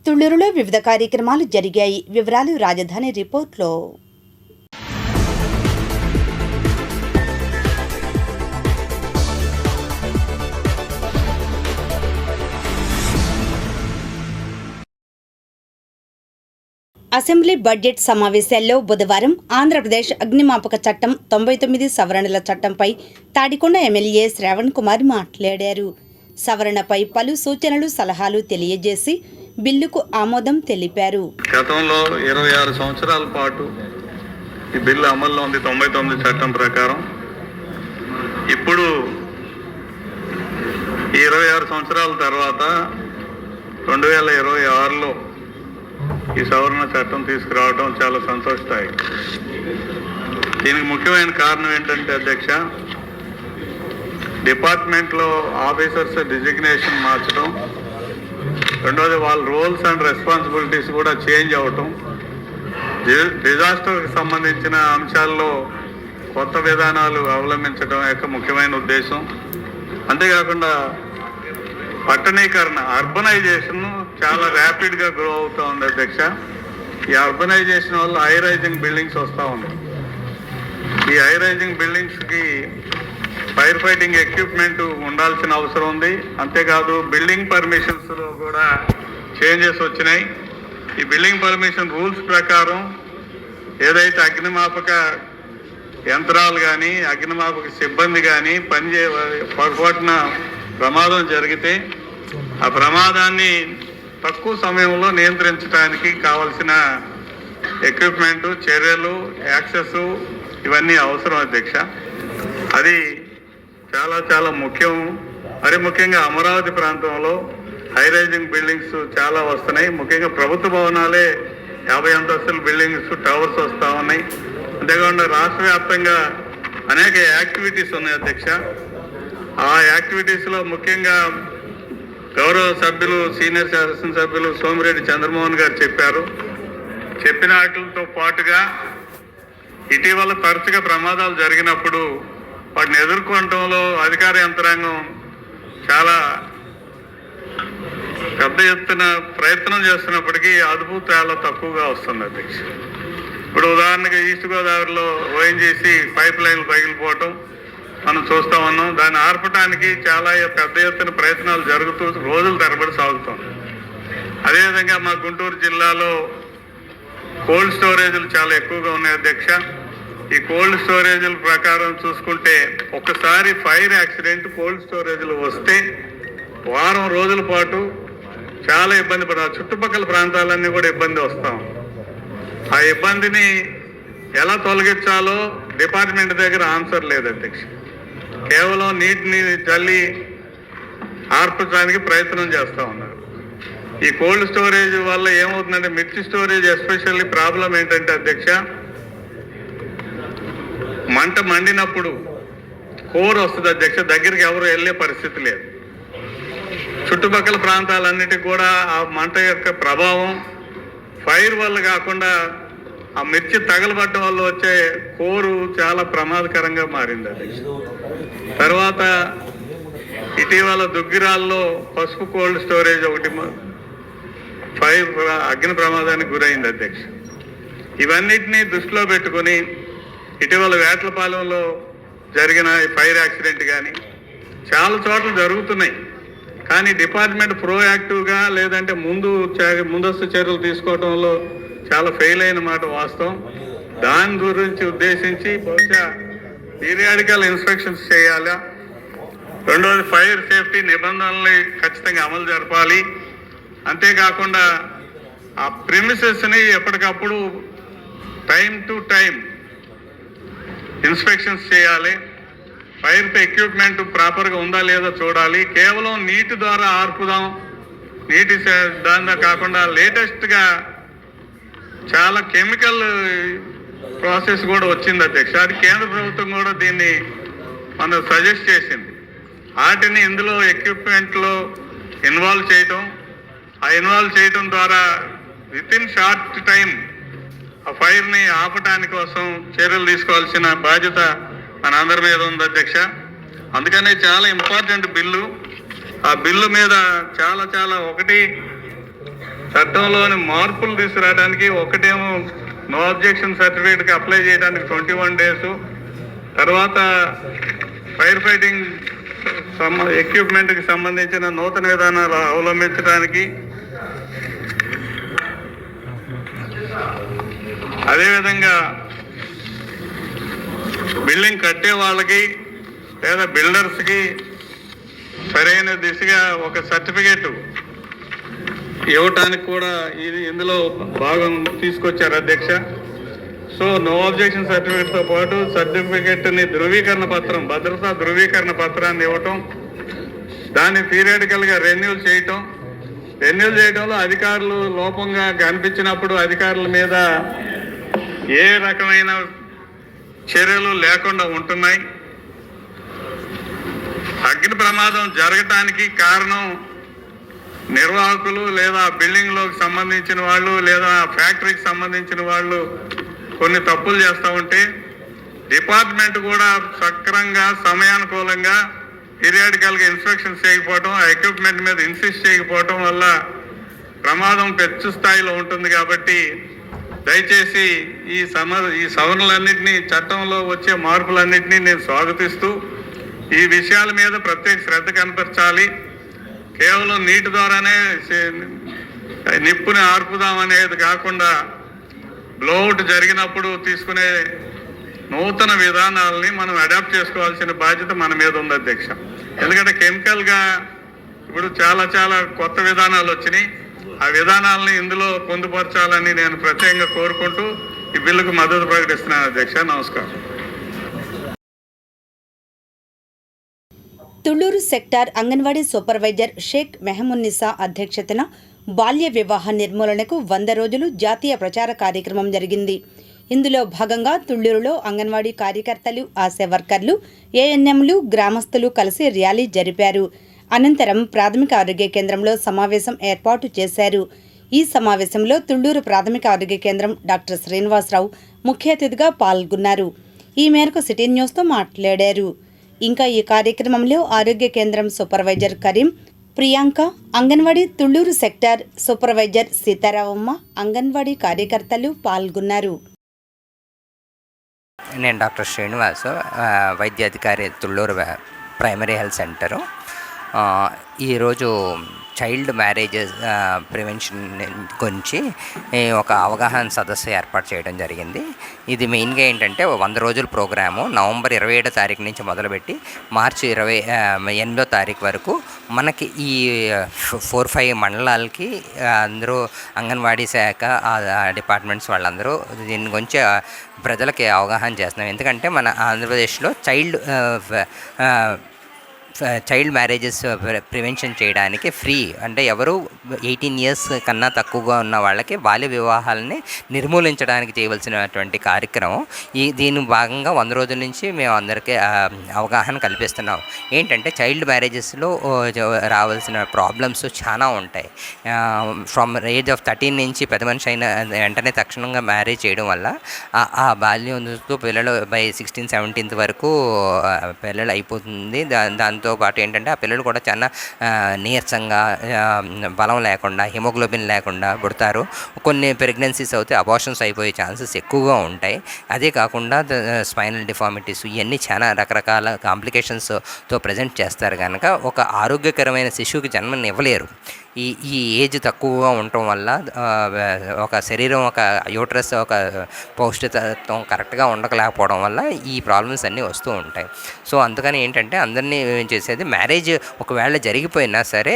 తుళ్లూరులో వివిధ కార్యక్రమాలు జరిగాయి. వివరాలు రాజధాని రిపోర్ట్లో. అసెంబ్లీ బడ్జెట్ సమావేశాల్లో బుధవారం ఆంధ్రప్రదేశ్ అగ్నిమాపక చట్టం 99 సవరణల చట్టంపై తాడికొండ ఎమ్మెల్యే శ్రావణ్ కుమార్ మాట్లాడారు. సవరణపై పలు సూచనలు సలహాలు తెలియజేసి బిల్లుకు ఆమోదం తెలిపారు. గతంలో 26 సంవత్సరాల పాటు ఈ బిల్లు అమల్లో ఉంది 99 చట్టం ప్రకారం. ఇప్పుడు 26 సంవత్సరాల తర్వాత 2026లో ఈ సవరణ చట్టం తీసుకురావడం చాలా సంతోషదాయకం. దీనికి ముఖ్యమైన కారణం ఏంటంటే అధ్యక్ష, డిపార్ట్మెంట్లో ఆఫీసర్స్ డిజిగ్నేషన్ మార్చడం, రెండోది వాళ్ళ రోల్స్ అండ్ రెస్పాన్సిబిలిటీస్ కూడా చేంజ్ అవ్వటం, డిజాస్టర్కి సంబంధించిన అంశాల్లో కొత్త విధానాలు అవలంబించడం యొక్క ముఖ్యమైన ఉద్దేశం. అంతేకాకుండా పట్టణీకరణ, అర్బనైజేషన్ చాలా ర్యాపిడ్గా గ్రో అవుతూ ఉంది అధ్యక్ష. ఈ అర్బనైజేషన్ వల్ల హై రైజింగ్ బిల్డింగ్స్ వస్తూ ఉన్నాయి. ఈ హై రైజింగ్ బిల్డింగ్స్కి ఫైర్ ఫైటింగ్ ఎక్విప్మెంట్ ఉండాల్సిన అవసరం ఉంది. అంతేకాదు బిల్డింగ్ పర్మిషన్స్లో కూడా చేంజెస్ వచ్చినాయి. ఈ బిల్డింగ్ పర్మిషన్ రూల్స్ ప్రకారం ఏదైతే అగ్నిమాపక యంత్రాలు కానీ అగ్నిమాపక సిబ్బంది కానీ పొరపాటున ప్రమాదం జరిగితే ఆ ప్రమాదాన్ని తక్కువ సమయంలో నియంత్రించడానికి కావలసిన ఎక్విప్మెంటు, చర్యలు, యాక్సెస్ ఇవన్నీ అవసరం అధ్యక్ష. అది చాలా చాలా ముఖ్యం. మరి ముఖ్యంగా అమరావతి ప్రాంతంలో హై రైజింగ్ బిల్డింగ్స్ చాలా వస్తున్నాయి. ముఖ్యంగా ప్రభుత్వ భవనాలే 50 అంతస్తుల బిల్డింగ్స్, టవర్స్ వస్తూ ఉన్నాయి. అంతేకాకుండా రాష్ట్ర వ్యాప్తంగా అనేక యాక్టివిటీస్ ఉన్నాయి అధ్యక్ష. ఆ యాక్టివిటీస్లో ముఖ్యంగా గౌరవ సభ్యులు, సీనియర్ శాసనసభ్యులు సోమిరెడ్డి చంద్రమోహన్ గారు చెప్పిన వాటితో పాటుగా ఇటీవల తరచుగా ప్రమాదాలు జరిగినప్పుడు వాటిని ఎదుర్కొనడంలో అధికార యంత్రాంగం చాలా పెద్ద ఎత్తున ప్రయత్నం చేస్తున్నప్పటికీ అదుపు చాలా తక్కువగా వస్తుంది అధ్యక్ష. ఇప్పుడు ఉదాహరణగా ఈస్ట్ గోదావరిలో ఓఎన్జీసీ పైప్ లైన్లు పగిలిపోవటం మనం చూస్తూ ఉన్నాం. దాన్ని ఆర్పటానికి చాలా పెద్ద ఎత్తున ప్రయత్నాలు జరుగుతూ రోజుల తరబడి సాగుతాం. అదేవిధంగా మా గుంటూరు జిల్లాలో కోల్డ్ స్టోరేజ్లు చాలా ఎక్కువగా ఉన్నాయి అధ్యక్ష. ఈ కోల్డ్ స్టోరేజ్ల ప్రకారం చూసుకుంటే ఒకసారి ఫైర్ యాక్సిడెంట్ కోల్డ్ స్టోరేజ్లు వస్తే వారం రోజుల పాటు చాలా ఇబ్బంది పడాలి. చుట్టుపక్కల ప్రాంతాలన్నీ కూడా ఇబ్బంది వస్తాం. ఆ ఇబ్బందిని ఎలా తొలగించాలో డిపార్ట్మెంట్ దగ్గర ఆన్సర్ లేదు అధ్యక్ష. కేవలం నీటిని చల్లి ఆర్పడానికి ప్రయత్నం చేస్తూ ఉన్నారు. ఈ కోల్డ్ స్టోరేజ్ వల్ల ఏమవుతుందంటే మిర్చి స్టోరేజ్ ఎస్పెషల్లీ ప్రాబ్లం ఏంటంటే అధ్యక్ష, మంట మండినప్పుడు కోర్ వస్తుంది అధ్యక్ష, దగ్గరికి ఎవరు వెళ్ళే పరిస్థితి లేదు. చుట్టుపక్కల ప్రాంతాలన్నిటికీ కూడా ఆ మంట యొక్క ప్రభావం ఫైర్ వల్ల కాకుండా ఆ మిర్చి తగలబట్టడం వల్ల వచ్చే కోరు చాలా ప్రమాదకరంగా మారింది అధ్యక్ష. తర్వాత ఇటీవల దుగ్గిరాల్లో పసుపు కోల్డ్ స్టోరేజ్ ఒకటి ఫైర్ అగ్ని ప్రమాదానికి గురైంది అధ్యక్ష. ఇవన్నిటినీ దృష్టిలో పెట్టుకుని ఇటీవల వేటలపాలెంలో జరిగిన ఫైర్ యాక్సిడెంట్ కానీ చాలా చోట్ల జరుగుతున్నాయి. కానీ డిపార్ట్మెంట్ ప్రోయాక్టివ్గా లేదంటే ముందస్తు చర్యలు తీసుకోవడంలో చాలా ఫెయిల్ అయిన మాట వాస్తవం. దాని గురించి ఉద్దేశించి బహుశా పీరియాడికల్ ఇన్స్పెక్షన్స్ చేయాలా. రెండోది ఫైర్ సేఫ్టీ నిబంధనల్ని ఖచ్చితంగా అమలు జరపాలి. అంతేకాకుండా ఆ ప్రిమిసెస్ని ఎప్పటికప్పుడు టైం టు టైం ఇన్స్పెక్షన్స్ చేయాలి. ఫైర్ ఎక్విప్మెంట్ ప్రాపర్గా ఉందా లేదా చూడాలి. కేవలం నీటి ద్వారా ఆర్పుదాం, నీటి దాని కాకుండా లేటెస్ట్గా చాలా కెమికల్ ప్రాసెస్ కూడా వచ్చింది అధ్యక్ష. అది కేంద్ర ప్రభుత్వం కూడా దీన్ని మనం సజెస్ట్ చేసింది. వాటిని ఇందులో ఎక్విప్మెంట్లో ఇన్వాల్వ్ చేయటం, ఆ ఇన్వాల్వ్ చేయటం ద్వారా వితిన్ షార్ట్ టైం ఆ ఫైర్ని ఆపటానికి కోసం చర్యలు తీసుకోవాల్సిన బాధ్యత మనందరి మీద ఉంది అధ్యక్ష. అందుకనే చాలా ఇంపార్టెంట్ బిల్లు. ఆ బిల్లు మీద చాలా ఒకటి చట్టంలోని మార్పులు తీసుకురావడానికి ఒకటేమో నో అబ్జెక్షన్ సర్టిఫికేట్కి అప్లై చేయడానికి 21 days, తర్వాత ఫైర్ ఫైటింగ్ ఎక్విప్మెంట్కి సంబంధించిన నూతన విధానాలు అవలంబించడానికి, అదేవిధంగా బిల్డింగ్ కట్టే వాళ్ళకి లేదా బిల్డర్స్కి సరైన దిశగా ఒక సర్టిఫికేట్ ఇవ్వటానికి కూడా ఇందులో భాగం తీసుకొచ్చారు అధ్యక్ష. సో నో అబ్జెక్షన్ సర్టిఫికేట్తో పాటు సర్టిఫికేట్ని ధృవీకరణ పత్రం, భద్రతా ధృవీకరణ పత్రాన్ని ఇవ్వటం, దాన్ని పీరియాడికల్గా రెన్యూల్ చేయడంలో అధికారులు లోపంగా కనిపించినప్పుడు అధికారుల మీద ఏ రకమైన చర్యలు లేకుండా ఉంటున్నాయి. అగ్ని ప్రమాదం జరగటానికి కారణం నిర్వాహకులు లేదా బిల్డింగ్లోకి సంబంధించిన వాళ్ళు లేదా ఫ్యాక్టరీకి సంబంధించిన వాళ్ళు కొన్ని తప్పులు చేస్తూ ఉంటే డిపార్ట్మెంట్ కూడా సక్రమంగా సమయానుకూలంగా పీరియాడికల్గా ఇన్స్పెక్షన్స్ చేయకపోవటం, ఆ ఎక్విప్మెంట్ మీద ఇన్సిస్ట్ చేయకపోవటం వల్ల ప్రమాదం పెచ్చు స్థాయిలో ఉంటుంది. కాబట్టి దయచేసి ఈ సవరణలన్నింటినీ, చట్టంలో వచ్చే మార్పులన్నింటినీ నేను స్వాగతిస్తూ ఈ విషయాల మీద ప్రత్యేక శ్రద్ధ కనపరచాలి. కేవలం నీటి ద్వారానే నిప్పుని ఆర్పుదామనేది కాకుండా బ్లోఅవుట్ జరిగినప్పుడు తీసుకునే నూతన విధానాలని మనం అడాప్ట్ చేసుకోవాల్సిన బాధ్యత మన మీద ఉంది అధ్యక్ష. ఎందుకంటే కెమికల్గా ఇప్పుడు చాలా కొత్త విధానాలు వచ్చినాయి. ఆ విధానాలని ఇందులో పొందుపరచాలని నేను ప్రత్యేకంగా కోరుకుంటూ ఈ బిల్లుకు మద్దతు ప్రకటిస్తున్నాను అధ్యక్ష. నమస్కారం. తుళ్లూరు సెక్టార్ అంగన్వాడీ సూపర్వైజర్ షేక్ మెహమున్నిసా అధ్యక్షతన బాల్య వివాహ నిర్మూలనకు 100 రోజులు జాతీయ ప్రచార కార్యక్రమం జరిగింది. ఇందులో భాగంగా తుళ్లూరులో అంగన్వాడీ కార్యకర్తలు, ఆశా వర్కర్లు, ఏఎన్ఎంలు, గ్రామస్తులు కలిసి ర్యాలీ జరిపారు. అనంతరం ప్రాథమిక ఆరోగ్య కేంద్రంలో సమావేశం ఏర్పాటు చేశారు. ఈ సమావేశంలో తుళ్లూరు ప్రాథమిక ఆరోగ్య కేంద్రం డాక్టర్ శ్రీనివాసరావు ముఖ్య అతిథిగా పాల్గొన్నారు. ఈ మేరకు సిటీ న్యూస్తో మాట్లాడారు. ఇంకా ఈ కార్యక్రమంలో ఆరోగ్య కేంద్రం supervisor Karim, Priyanka, anganwadi Tulluru sector supervisor Seetharamamma, anganwadi కార్యకర్తలు పాల్గొన్నారు. నేను డాక్టర్ శ్రీనివాసు, వైద్యాధికారి తుళ్లూరు ప్రైమరీ హెల్త్ సెంటరు. ఈరోజు చైల్డ్ మ్యారేజెస్ ప్రివెన్షన్ గురించి ఒక అవగాహన సదస్సు ఏర్పాటు చేయడం జరిగింది. ఇది మెయిన్గా ఏంటంటే 100 రోజుల ప్రోగ్రాము నవంబర్ 27వ తారీఖు నుంచి మొదలుపెట్టి మార్చి 28వ తారీఖు వరకు మనకి ఈ 4-5 మండలాలకి అందరూ అంగన్వాడీ శాఖ డిపార్ట్మెంట్స్ వాళ్ళందరూ దీని గురించి ప్రజలకి అవగాహన చేస్తున్నాం. ఎందుకంటే మన ఆంధ్రప్రదేశ్లో చైల్డ్ మ్యారేజెస్ ప్రివెన్షన్ చేయడానికి ఫ్రీ, అంటే ఎవరు 18 years కన్నా తక్కువగా ఉన్న వాళ్ళకి బాల్య వివాహాలని నిర్మూలించడానికి చేయవలసినటువంటి కార్యక్రమం. దీని భాగంగా 100 రోజుల నుంచి మేము అందరికీ అవగాహన కల్పిస్తున్నాం. ఏంటంటే చైల్డ్ మ్యారేజెస్లో రావాల్సిన ప్రాబ్లమ్స్ చాలా ఉంటాయి. ఫ్రమ్ ఏజ్ ఆఫ్ 13 నుంచి పెద్ద మనిషి అయిన వెంటనే తక్షణంగా మ్యారేజ్ చేయడం వల్ల ఆ బాల్యంతో పిల్లలు బై 16-17 వరకు పిల్లలు అయిపోతుంది. దాంతో పాటు ఏంటంటే ఆ పిల్లలు కూడా చాలా నీరసంగా, బలం లేకుండా, హిమోగ్లోబిన్ లేకుండా పుడతారు. కొన్ని ప్రెగ్నెన్సీస్ అయితే అబార్షన్స్ అయిపోయే ఛాన్సెస్ ఎక్కువగా ఉంటాయి. అదే కాకుండా స్పైనల్ డిఫార్మిటీస్ ఇవన్నీ చాలా రకరకాల కాంప్లికేషన్స్తో ప్రజెంట్ చేస్తారు. కనుక ఒక ఆరోగ్యకరమైన శిశువుకి జన్మనివ్వలేరు. ఈ ఏజ్ తక్కువగా ఉండటం వల్ల ఒక శరీరం, ఒక యూట్రస్, ఒక పౌష్టికత్వం కరెక్ట్గా ఉండకలేకపోవడం వల్ల ఈ ప్రాబ్లమ్స్ అన్నీ వస్తూ ఉంటాయి. సో అందుకని ఏంటంటే అందరినీ చేసేది, మ్యారేజ్ ఒకవేళ జరిగిపోయినా సరే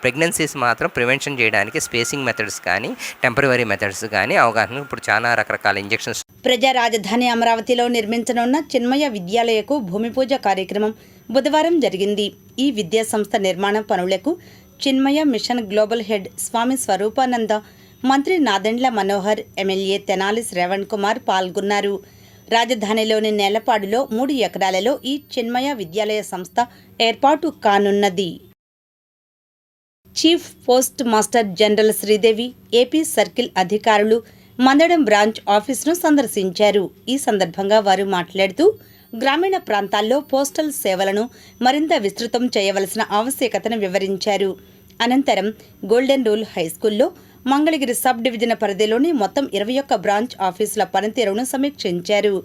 ప్రెగ్నెన్సీస్ మాత్రం ప్రివెన్షన్ చేయడానికి స్పేసింగ్ మెథడ్స్ కానీ, టెంపరవరీ మెథడ్స్ కానీ అవగాహన ఇప్పుడు చాలా రకరకాల ఇంజెక్షన్స్. ప్రజా రాజధాని అమరావతిలో నిర్మించనున్న చిన్మయ విద్యాలయకు భూమి పూజ కార్యక్రమం బుధవారం జరిగింది. ఈ విద్యా సంస్థ నిర్మాణ పనులకు చిన్మయ మిషన్ గ్లోబల్ హెడ్ స్వామి స్వరూపానంద, మంత్రి నాదెండ్ల మనోహర్, ఎమ్మెల్యే తెనాలి శ్రవణ్ కుమార్ పాల్గొన్నారు. రాజధానిలోని నేలపాడులో 3 ఎకరాలలో ఈ చిన్మయ విద్యాలయ సంస్థ ఏర్పాటు కానున్నది. Chief post master general Sridevi AP circle అధికారులు మందడం బ్రాంచ్ ఆఫీసును సందర్శించారు. ఈ సందర్భంగా వారు మాట్లాడుతూ గ్రామీణ ప్రాంతాల్లో పోస్టల్ సేవలను మరింత విస్తృతం చేయవలసిన ఆవశ్యకతను వివరించారు. అనంతరం గోల్డెన్ రూల్ హైస్కూల్లో మంగళగిరి సబ్ డివిజన్ పరిధిలోని మొత్తం 21 బ్రాంచ్ ఆఫీసుల పనితీరును సమీక్షించారు.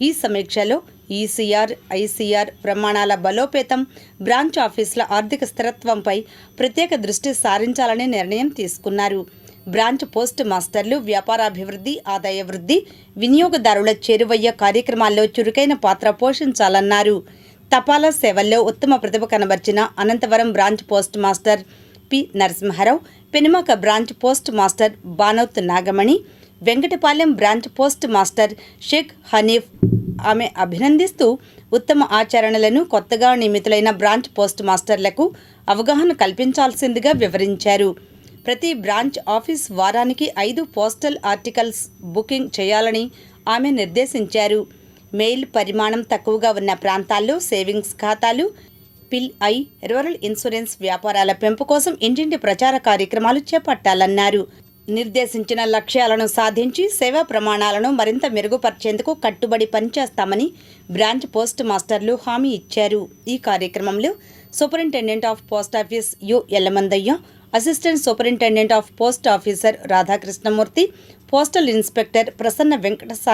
ఈ సమీక్షలో ఈసీఆర్, ఐసీఆర్ ప్రమాణాల బలోపేతం, బ్రాంచ్ ఆఫీసుల ఆర్థిక స్థిరత్వంపై ప్రత్యేక దృష్టి సారించాలని నిర్ణయం తీసుకున్నారు. బ్రాంచ్ పోస్ట్ మాస్టర్లు వ్యాపారాభివృద్ధి, ఆదాయ వృద్ధి, వినియోగదారుల చేరువయ్యే కార్యక్రమాల్లో చురుకైన పాత్ర పోషించాలన్నారు. తపాలా సేవల్లో ఉత్తమ ప్రతిభ కనబర్చిన Anantavaram branch post master P. Narasimharao, Penumaka branch post master Banoth Nagamani, Venkatapalem branch post master Shaik Hanif ఆమె అభినందిస్తూ ఉత్తమ ఆచరణలను కొత్తగా నియమితులైన బ్రాంచ్ పోస్ట్ మాస్టర్లకు అవగాహన కల్పించాల్సిందిగా వివరించారు. ప్రతి బ్రాంచ్ ఆఫీస్ వారానికి 5 పోస్టల్ ఆర్టికల్స్ బుకింగ్ చేయాలని ఆమె నిర్దేశించారు. మెయిల్ పరిమాణం తక్కువగా ఉన్న ప్రాంతాల్లో సేవింగ్స్ ఖాతాలు, పిల్-ఐ, రూరల్ ఇన్సూరెన్స్ వ్యాపారాల పెంపు కోసం ఇంటింటి ప్రచార కార్యక్రమాలు చేపట్టాలన్నారు. నిర్దేశించిన లక్ష్యాలను సాధించి సేవా ప్రమాణాలను మరింత మెరుగుపరిచేందుకు కట్టుబడి పనిచేస్తామని బ్రాంచ్ పోస్ట్ మాస్టర్లు హామీ ఇచ్చారు. ఈ కార్యక్రమంలో superintendent of post office U. Yellamandaiah, assistant superintendent of post officer Radhakrishnamurthy, postal inspector Prasanna Venkatasai